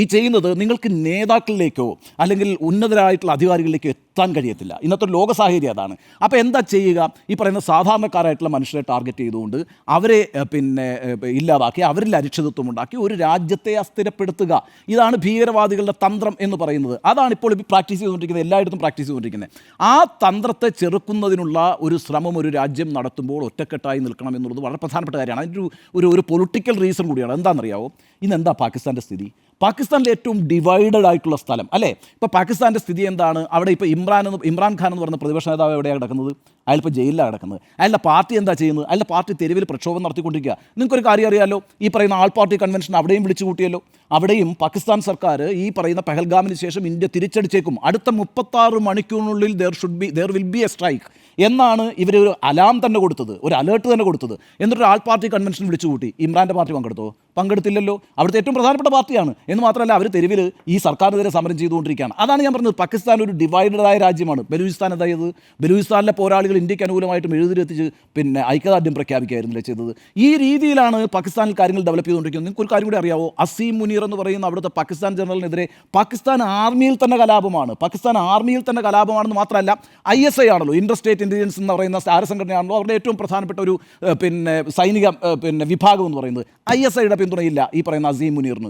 ഈ ചെയ്യുന്നത് നിങ്ങൾക്ക് നേതാക്കളിലേക്കോ അല്ലെങ്കിൽ ഉന്നതരായിട്ടുള്ള അധികാരികളിലേക്കോ എത്താൻ കഴിയത്തില്ല. ഇന്നത്തെ ഒരു ലോക സാഹചര്യം അതാണ്. അപ്പോൾ എന്താ ചെയ്യുക? ഈ പറയുന്ന സാധാരണക്കാരായിട്ടുള്ള മനുഷ്യരെ ടാർഗറ്റ് ചെയ്തുകൊണ്ട് അവരെ ഇല്ലാതാക്കി, അവരിൽ അരിക്ഷിതത്വം ഉണ്ടാക്കി ഒരു രാജ്യത്തെ അസ്ഥിരപ്പെടുത്തുക. ഇതാണ് ഭീകരവാദികളുടെ തന്ത്രം എന്ന് പറയുന്നത്. അതാണ് ഇപ്പോൾ പ്രാക്ടീസ് ചെയ്തുകൊണ്ടിരിക്കുന്നത്, എല്ലായിടത്തും പ്രാക്ടീസ് ചെയ്തുകൊണ്ടിരിക്കുന്നത്. ആ തന്ത്രത്തെ ചെറുക്കുന്നതിനുള്ള ഒരു ശ്രമം ഒരു രാജ്യം നടത്തുമ്പോൾ ഒറ്റക്കെട്ടായി നിൽക്കണം എന്നുള്ളത് വളരെ പ്രധാനപ്പെട്ട കാര്യമാണ്. അതിൻ്റെ ഒരു പൊളിറ്റിക്കൽ റീസൺ കൂടിയാണ്. എന്താണെന്നറിയാവോ? ഇന്നെന്താ പാകിസ്ഥാൻ്റെ സ്ഥിതി? പാകിസ്ഥാനിലെ ഏറ്റവും ഡിവൈഡഡ് ആയിട്ടുള്ള സ്ഥലം അല്ലേ? ഇപ്പോൾ പാകിസ്ഥാൻ്റെ സ്ഥിതി എന്താണ്? അവിടെ ഇപ്പോൾ ഇമ്രാൻ ഖാൻ എന്ന് പറയുന്ന പ്രതിപക്ഷ നേതാവ് എവിടെയാണ് കിടക്കുന്നത്? അയാളിപ്പോൾ ജയിലിലാണ് കിടക്കുന്നത്. അയാളുടെ പാർട്ടി എന്താ ചെയ്യുന്നത്? അയാളുടെ പാർട്ടി തെരുവിൽ പ്രക്ഷോഭം നടത്തിക്കൊണ്ടിരിക്കുക. നിങ്ങൾക്കൊരു കാര്യം അറിയാമല്ലോ, ഈ പറയുന്ന ആൾ പാർട്ടി കൺവെൻഷൻ അവിടെയും വിളിച്ചു കൂട്ടിയല്ലോ. അവിടെയും പാകിസ്ഥാൻ സർക്കാർ ഈ പറയുന്ന പെഹൽഗാമിന് ശേഷം ഇന്ത്യ തിരിച്ചടിച്ചേക്കും, അടുത്ത 36 മണിക്കൂറിനുള്ളിൽ there will be A strike എന്നാണ് ഇവർ ഒരു അലാം തന്നെ കൊടുത്തത്, ഒരു അലേർട്ട് തന്നെ കൊടുത്തത്. എന്നിട്ടൊരു ആൾ പാർട്ടി കൺവെൻഷൻ വിളിച്ചു കൂട്ടി. ഇമ്രാൻ്റെ പാർട്ടി പങ്കെടുത്തില്ലല്ലോ. അവിടുത്തെ ഏറ്റവും പ്രധാനപ്പെട്ട പാർട്ടിയാണ് എന്ന് മാത്രമല്ല, അവർ തെരുവിൽ ഈ സർക്കാരിനെതിരെ സമരം ചെയ്തുകൊണ്ടിരിക്കുകയാണ്. അതാണ് ഞാൻ പറഞ്ഞത്, പാകിസ്ഥാൻ ഒരു ഡിവൈഡഡായ രാജ്യമാണ്. ബലൂചിസ്ഥാൻ അതായത് ബലൂചിസ്ഥാനിലെ പോരാളികൾ ഇന്ത്യക്ക് അനുകൂലമായിട്ടും എഴുതിരെത്തിച്ച് ഐക്യദാർഢ്യം പ്രഖ്യാപിക്കുകയായിരുന്നില്ലേ ചെയ്തത്. ഈ രീതിയിലാണ് പാകിസ്ഥാനിൽ കാര്യങ്ങൾ ഡെവലപ്പ് ചെയ്തുകൊണ്ടിരിക്കുന്നത്. നിങ്ങൾക്ക് ഒരു കാര്യം കൂടി അറിയാവോ? അസീം മുനീർ എന്ന് പറയുന്ന അവിടുത്തെ പാകിസ്ഥാൻ ജനറലിനെതിരെ പാകിസ്ഥാൻ ആർമിയിൽ തന്നെ കലാപമാണെന്ന് മാത്രമല്ല, ISI ആണല്ലോ, ഇന്റർ സ്റ്റേറ്റ് ഇൻ്റലിജൻസ് എന്ന് പറയുന്ന സംഘടനയാണല്ലോ അവരുടെ ഏറ്റവും പ്രധാനപ്പെട്ട ഒരു സൈനിക വിഭാഗം എന്ന് പറയുന്നത്. ISIയുടെ പിന്തുണയില്ല ഈ പറയുന്ന അസീം മുനീറിന്.